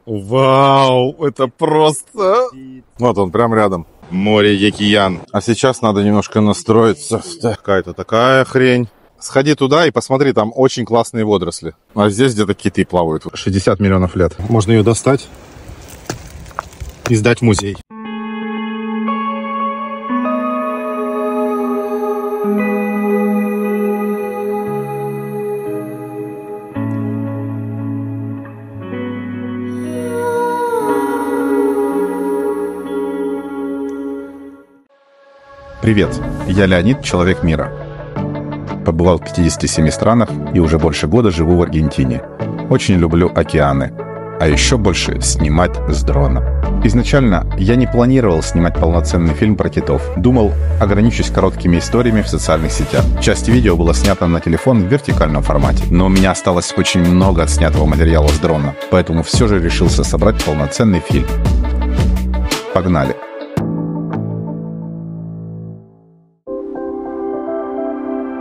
Вау, это просто... Вот он, прям рядом. Море Якиян. А сейчас надо немножко настроиться. Какая-то такая хрень. Сходи туда и посмотри, там очень классные водоросли. А здесь где-то киты плавают. 60 миллионов лет. Можно ее достать и сдать в музей. Привет, я Леонид, человек мира. Побывал в 57 странах и уже больше года живу в Аргентине. Очень люблю океаны, а еще больше снимать с дрона. Изначально я не планировал снимать полноценный фильм про китов. Думал, ограничусь короткими историями в социальных сетях. Часть видео была снята на телефон в вертикальном формате, но у меня осталось очень много отснятого материала с дрона, поэтому все же решился собрать полноценный фильм. Погнали!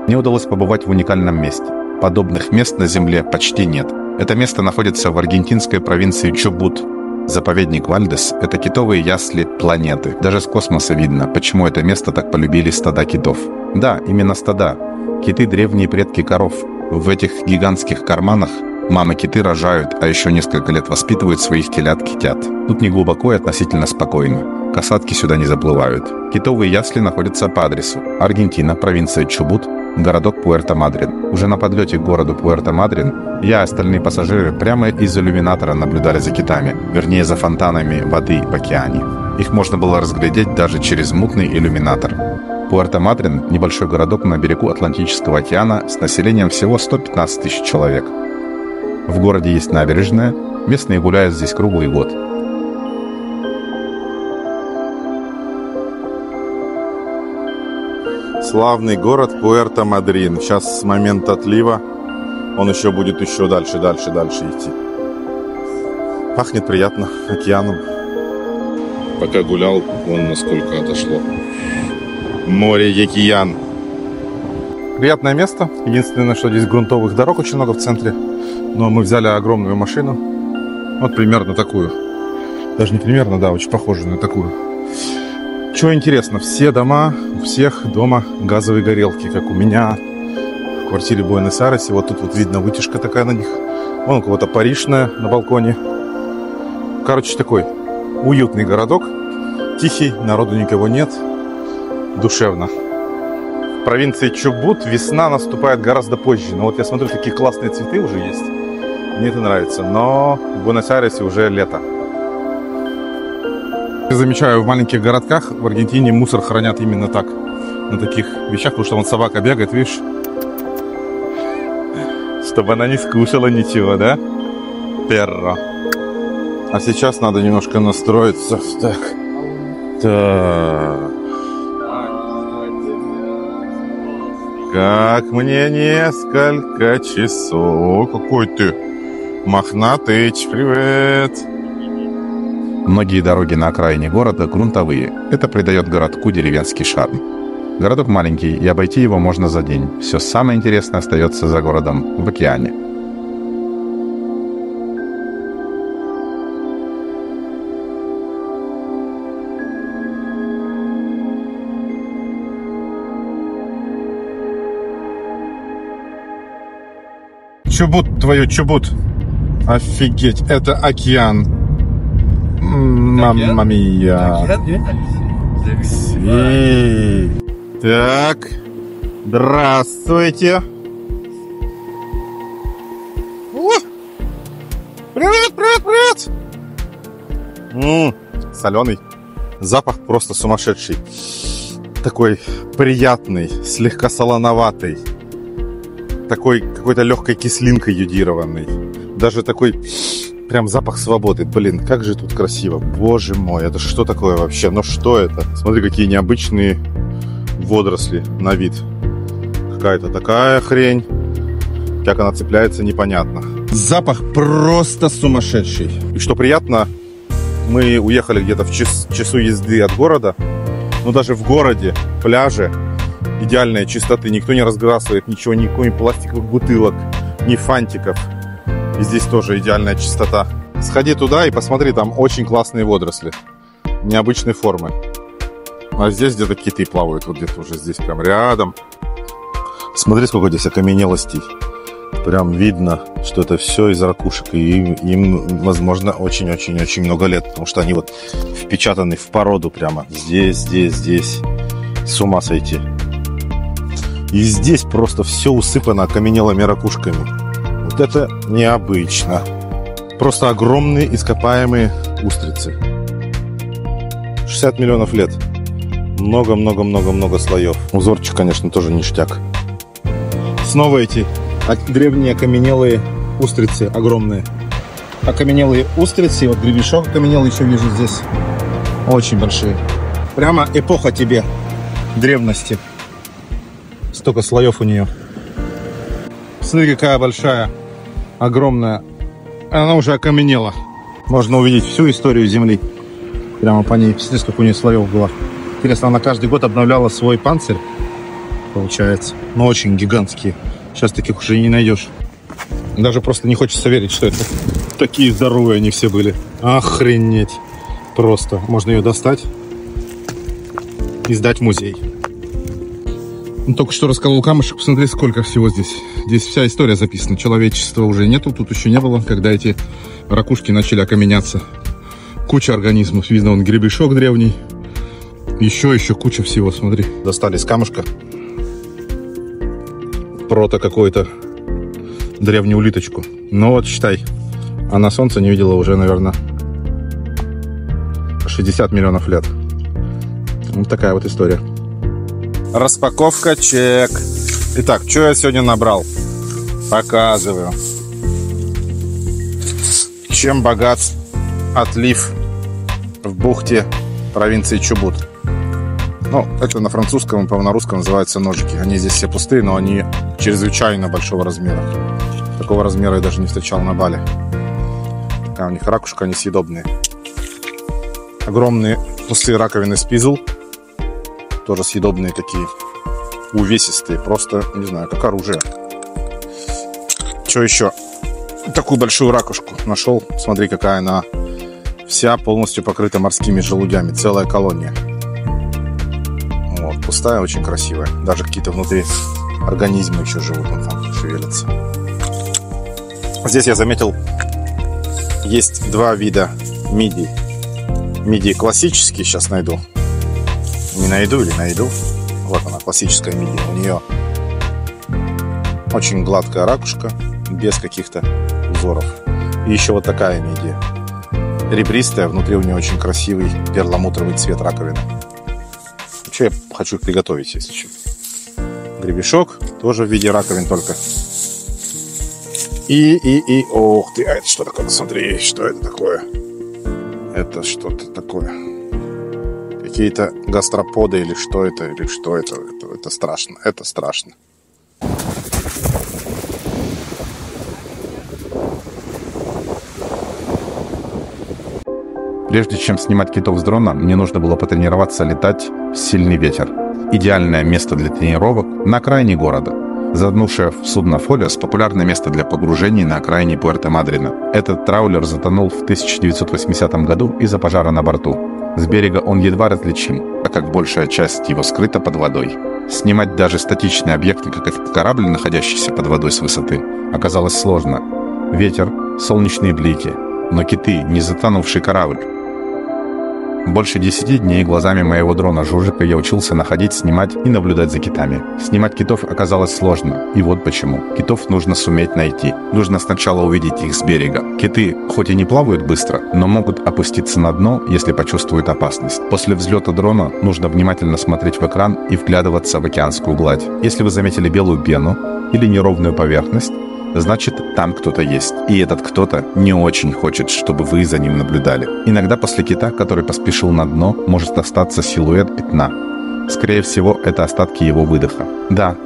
Мне удалось побывать в уникальном месте. Подобных мест на Земле почти нет. Это место находится в аргентинской провинции Чубут. Заповедник Вальдес – это китовые ясли планеты. Даже с космоса видно, почему это место так полюбили стада китов. Да, именно стада. Киты – древние предки коров. В этих гигантских карманах мамы-киты рожают, а еще несколько лет воспитывают своих телят-китят. Тут не глубоко и относительно спокойно. Касатки сюда не заплывают. Китовые ясли находятся по адресу: Аргентина, провинция Чубут, городок Пуэрто-Мадрин. Уже на подлете к городу Пуэрто-Мадрин я и остальные пассажиры прямо из иллюминатора наблюдали за китами, вернее за фонтанами воды в океане. Их можно было разглядеть даже через мутный иллюминатор. Пуэрто-Мадрин – небольшой городок на берегу Атлантического океана с населением всего 115 тысяч человек. В городе есть набережная, местные гуляют здесь круглый год. Славный город Пуэрто-Мадрин. Сейчас момент отлива. Он еще будет еще дальше идти. Пахнет приятно океаном. Пока гулял, вон насколько отошло. Море Якиян. Приятное место. Единственное, что здесь грунтовых дорог очень много в центре. Но мы взяли огромную машину. Вот примерно такую. Даже не примерно, да, очень похожую на такую. Что интересно, все дома, у всех дома газовые горелки, как у меня в квартире в Буэнос-Айресе. Вот тут вот видно вытяжка такая на них. Вон у кого-то паришная на балконе. Короче, такой уютный городок. Тихий, народу никого нет. Душевно. В провинции Чубут весна наступает гораздо позже. Но вот я смотрю, какие классные цветы уже есть. Мне это нравится. Но в Буэнос-Айресе уже лето. Я замечаю, в маленьких городках в Аргентине мусор хранят именно так. На таких вещах, потому что вон собака бегает, видишь? Чтобы она не скушала ничего, да? Перро. А сейчас надо немножко настроиться. Так. Как мне несколько часов. Какой ты мохнатый. Привет. Многие дороги на окраине города грунтовые. Это придает городку деревенский шарм. Городок маленький, и обойти его можно за день. Все самое интересное остается за городом, в океане. Чубут, твою Чубут. Офигеть, это океан. Мамма мия. Так. Здравствуйте. Привет. Соленый. Запах просто сумасшедший. Такой приятный, слегка солоноватый. Такой какой-то легкой кислинкой йодированный. Даже такой прям запах свободы. Блин, как же тут красиво. Боже мой, это что такое вообще? Ну что это? Смотри, какие необычные водоросли на вид. Какая-то такая хрень. Как она цепляется, непонятно. Запах просто сумасшедший. И что приятно, мы уехали где-то в часу езды от города. Но даже в городе, пляже, идеальной чистоты. Никто не разбрасывает ничего, никакой пластиковых бутылок, ни фантиков. И здесь тоже идеальная чистота. Сходи туда и посмотри, там очень классные водоросли. Необычной формы. А здесь где-то киты плавают, вот где-то уже здесь прям рядом. Смотри, сколько здесь окаменелостей. Прям видно, что это все из ракушек. И им, возможно, очень-очень-очень много лет. Потому что они вот впечатаны в породу прямо. Здесь. С ума сойти. И здесь просто все усыпано окаменелыми ракушками. Вот это необычно. Просто огромные ископаемые устрицы. 60 миллионов лет. Много-много-много-много слоев. Узорчик, конечно, тоже ништяк. Снова эти древние окаменелые устрицы огромные. Окаменелые устрицы. Вот гребешок окаменелый еще вижу здесь. Очень большие. Прямо эпоха тебе древности. Столько слоев у нее. Смотри, какая большая, огромная. Она уже окаменела. Можно увидеть всю историю Земли. Прямо по ней. Смотри, сколько у нее слоев было. Интересно, она каждый год обновляла свой панцирь, получается. Но очень гигантские. Сейчас таких уже не найдешь. Даже просто не хочется верить, что это такие здоровые они все были. Охренеть. Просто. Можно ее достать и сдать в музей. Только что расколол камушек. Посмотри, сколько всего здесь. Здесь вся история записана. Человечества уже нету, тут еще не было, когда эти ракушки начали окаменяться. Куча организмов. Видно, вон гребешок древний. Еще куча всего, смотри. Достали из камушка прото какой-то древнюю улиточку. Ну вот, считай, она солнца не видела уже, наверное, 60 миллионов лет. Вот такая вот история. Распаковка, чек. Итак, что я сегодня набрал? Показываю. Чем богат отлив в бухте провинции Чубут. Ну, это на французском, по-моему, на русском называются ножики. Они здесь все пустые, но они чрезвычайно большого размера. Такого размера я даже не встречал на Бали. Такая у них ракушка, они съедобные. Огромные пустые раковины спизл. Тоже съедобные такие. Увесистые. Просто, не знаю, как оружие. Что еще? Такую большую ракушку нашел. Смотри, какая она. Вся полностью покрыта морскими желудями. Целая колония. Вот, пустая, очень красивая. Даже какие-то внутри организмы еще живут. Вон там шевелятся. Здесь я заметил, есть два вида мидий. Мидии классические, сейчас найду. Не найду или найду. Вот она, классическая мидия. У нее очень гладкая ракушка, без каких-то узоров. И еще вот такая мидия. Ребристая, внутри у нее очень красивый перламутровый цвет раковины. Вообще я хочу их приготовить, если что. Гребешок тоже в виде раковин только. Ох ты, а это что такое? Смотри, что это такое? Это что-то такое. Какие-то гастроподы или что это? Или что это? Это страшно. Это страшно. Прежде чем снимать китов с дрона, мне нужно было потренироваться летать в сильный ветер. Идеальное место для тренировок на окраине города. Заднувшее в судно Фолиос – популярное место для погружений на окраине Пуэрто-Мадрена. Этот траулер затонул в 1980 году из-за пожара на борту. С берега он едва различим, так как большая часть его скрыта под водой. Снимать даже статичные объекты, как этот корабль, находящийся под водой с высоты, оказалось сложно. Ветер, солнечные блики, но киты, не затонувший корабль. Больше 10 дней глазами моего дрона Жужика я учился находить, снимать и наблюдать за китами. Снимать китов оказалось сложно, и вот почему. Китов нужно суметь найти. Нужно сначала увидеть их с берега. Киты, хоть и не плавают быстро, но могут опуститься на дно, если почувствуют опасность. После взлета дрона нужно внимательно смотреть в экран и вглядываться в океанскую гладь. Если вы заметили белую пену или неровную поверхность, значит, там кто-то есть. И этот кто-то не очень хочет, чтобы вы за ним наблюдали. Иногда после кита, который поспешил на дно, может остаться силуэт пятна. Скорее всего, это остатки его выдоха. Да,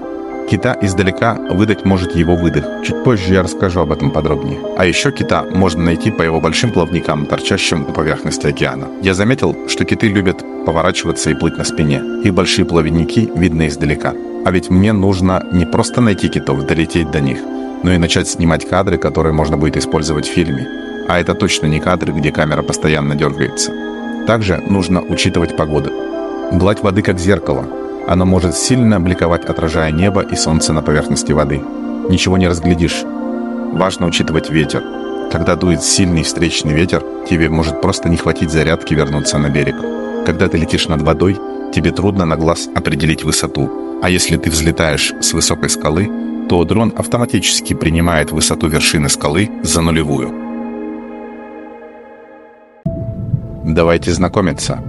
кита издалека выдать может его выдох. Чуть позже я расскажу об этом подробнее. А еще кита можно найти по его большим плавникам, торчащим у поверхности океана. Я заметил, что киты любят поворачиваться и плыть на спине. Их большие плавники видны издалека. А ведь мне нужно не просто найти китов, долететь до них, но и начать снимать кадры, которые можно будет использовать в фильме. А это точно не кадры, где камера постоянно дергается. Также нужно учитывать погоду. Гладь воды как зеркало. Оно может сильно бликовать, отражая небо и солнце на поверхности воды. Ничего не разглядишь. Важно учитывать ветер. Когда дует сильный встречный ветер, тебе может просто не хватить зарядки вернуться на берег. Когда ты летишь над водой, тебе трудно на глаз определить высоту. А если ты взлетаешь с высокой скалы, то дрон автоматически принимает высоту вершины скалы за нулевую. Давайте знакомиться.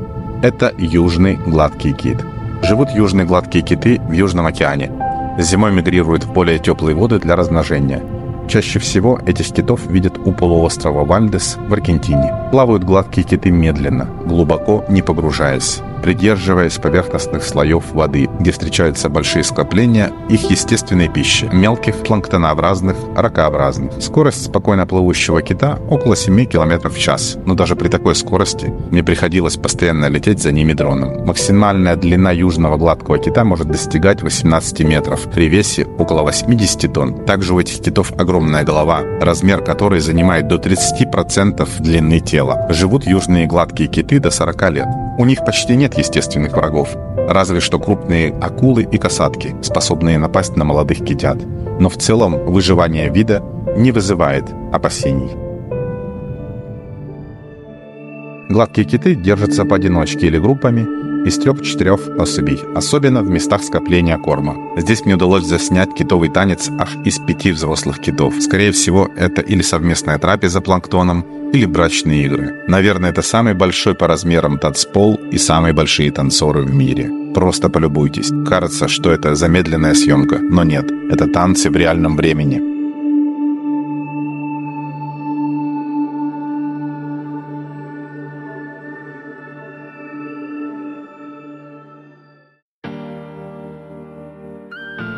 Это южный гладкий кит. Живут южные гладкие киты в Южном океане. Зимой мигрируют в более теплые воды для размножения. Чаще всего этих китов видят у полуострова Вальдес в Аргентине. Плавают гладкие киты медленно, глубоко не погружаясь, придерживаясь поверхностных слоев воды, где встречаются большие скопления их естественной пищи – мелких, планктонообразных, ракообразных. Скорость спокойно плывущего кита около 7 км в час, но даже при такой скорости мне приходилось постоянно лететь за ними дроном. Максимальная длина южного гладкого кита может достигать 18 метров, при весе около 80 тонн. Также у этих китов огромная голова, размер которой занимает до 30% длины тела. Живут южные гладкие киты до 40 лет. У них почти нет естественных врагов, разве что крупные акулы и касатки, способные напасть на молодых китят. Но в целом выживание вида не вызывает опасений. Гладкие киты держатся поодиночке или группами из 3-4 особей, особенно в местах скопления корма. Здесь мне удалось заснять китовый танец аж из 5 взрослых китов. Скорее всего, это или совместная трапеза планктоном, или брачные игры. Наверное, это самый большой по размерам танцпол и самые большие танцоры в мире. Просто полюбуйтесь. Кажется, что это замедленная съемка, но нет, это танцы в реальном времени.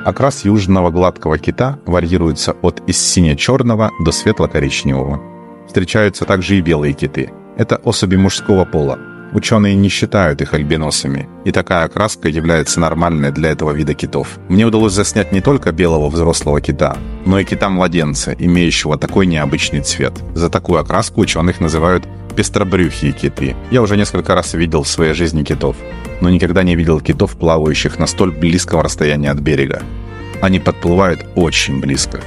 Окрас южного гладкого кита варьируется от из сине-черного до светло-коричневого. Встречаются также и белые киты. Это особи мужского пола. Ученые не считают их альбиносами, и такая окраска является нормальной для этого вида китов. Мне удалось заснять не только белого взрослого кита, но и кита-младенца, имеющего такой необычный цвет. За такую окраску ученых называют пестробрюхие киты. Я уже несколько раз видел в своей жизни китов, но никогда не видел китов, плавающих на столь близком расстоянии от берега. Они подплывают очень близко.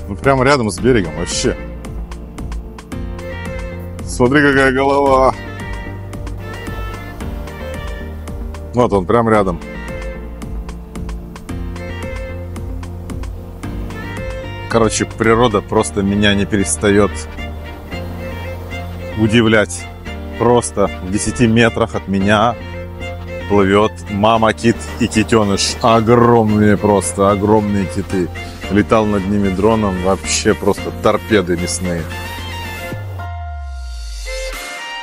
Ну, прямо рядом с берегом вообще. Смотри, какая голова. Вот он, прям рядом. Короче, природа просто меня не перестает удивлять. Просто в 10 метрах от меня плывет мама-кит и китеныш. Огромные, просто огромные киты. Летал над ними дроном, вообще просто торпеды мясные.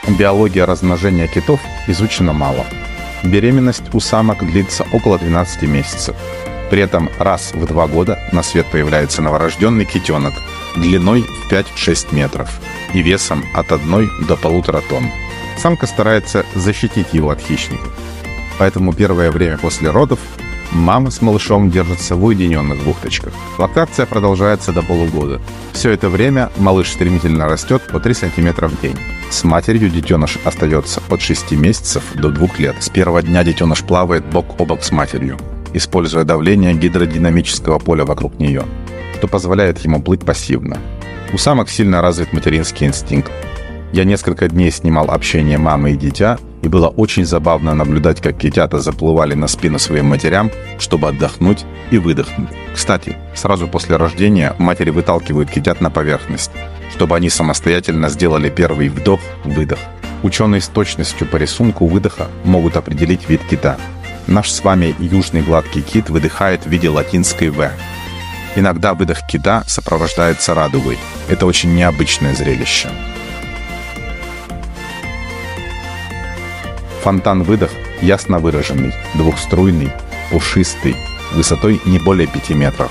Биология размножения китов изучена мало. Беременность у самок длится около 12 месяцев. При этом раз в 2 года на свет появляется новорожденный китенок длиной в 5-6 метров и весом от 1 до 1,5 тонн. Самка старается защитить его от хищников. Поэтому первое время после родов мама с малышом держатся в уединенных бухточках. Лактация продолжается до полугода. Все это время малыш стремительно растет по 3 см в день. С матерью детеныш остается от 6 месяцев до 2 лет. С первого дня детеныш плавает бок о бок с матерью, используя давление гидродинамического поля вокруг нее, что позволяет ему плыть пассивно. У самок сильно развит материнский инстинкт. Я несколько дней снимал общение мамы и дитя, и было очень забавно наблюдать, как китята заплывали на спину своим матерям, чтобы отдохнуть и выдохнуть. Кстати, сразу после рождения матери выталкивают китят на поверхность, чтобы они самостоятельно сделали первый вдох-выдох. Ученые с точностью по рисунку выдоха могут определить вид кита. Наш с вами южный гладкий кит выдыхает в виде латинской «В». Иногда выдох кита сопровождается радугой. Это очень необычное зрелище. Фонтан-выдох ясно выраженный, двухструйный, пушистый, высотой не более 5 метров.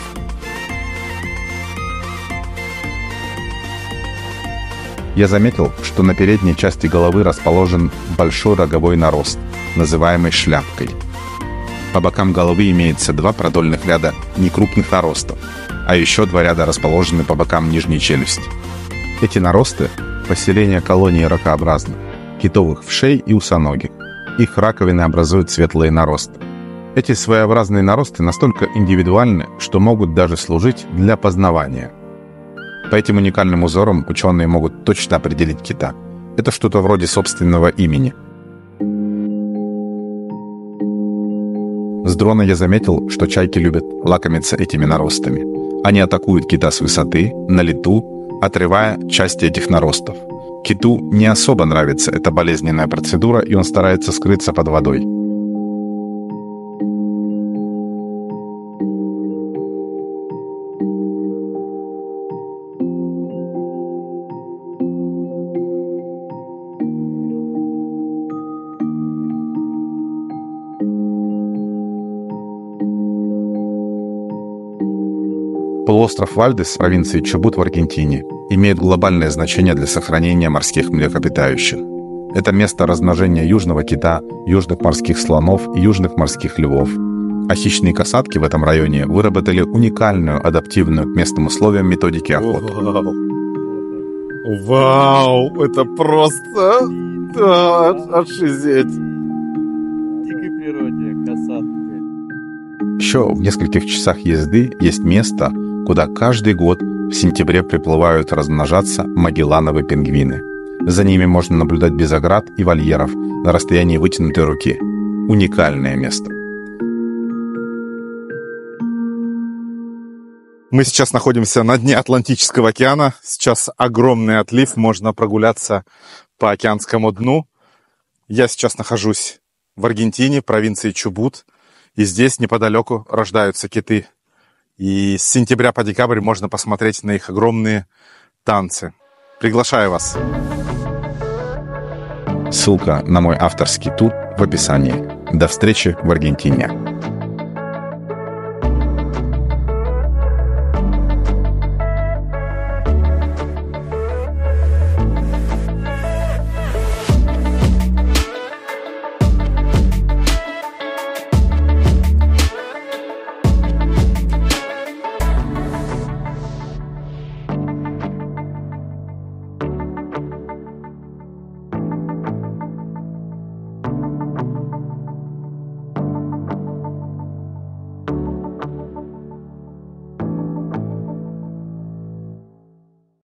Я заметил, что на передней части головы расположен большой роговой нарост, называемый шляпкой. По бокам головы имеется 2 продольных ряда некрупных наростов, а еще 2 ряда расположены по бокам нижней челюсти. Эти наросты – поселение колонии ракообразных, китовых вшей и усоногих. Их раковины образуют светлые наросты. Эти своеобразные наросты настолько индивидуальны, что могут даже служить для познавания. По этим уникальным узорам ученые могут точно определить кита. Это что-то вроде собственного имени. С дрона я заметил, что чайки любят лакомиться этими наростами. Они атакуют кита с высоты, на лету, отрывая части этих наростов. Киту не особо нравится эта болезненная процедура, и он старается скрыться под водой. Полуостров Вальдес провинции Чубут в Аргентине имеет глобальное значение для сохранения морских млекопитающих. Это место размножения южного кита, южных морских слонов и южных морских львов. А хищные касатки в этом районе выработали уникальную, адаптивную к местным условиям методики охоты. Вау, это просто... Да, ошизеть. В дикой природе касатки. Еще в нескольких часах езды есть место, куда каждый год в сентябре приплывают размножаться магеллановые пингвины. За ними можно наблюдать без оград и вольеров на расстоянии вытянутой руки. Уникальное место. Мы сейчас находимся на дне Атлантического океана. Сейчас огромный отлив, можно прогуляться по океанскому дну. Я сейчас нахожусь в Аргентине, провинции Чубут. И здесь неподалеку рождаются киты. И с сентября по декабрь можно посмотреть на их огромные танцы. Приглашаю вас. Ссылка на мой авторский тур в описании. До встречи в Аргентине.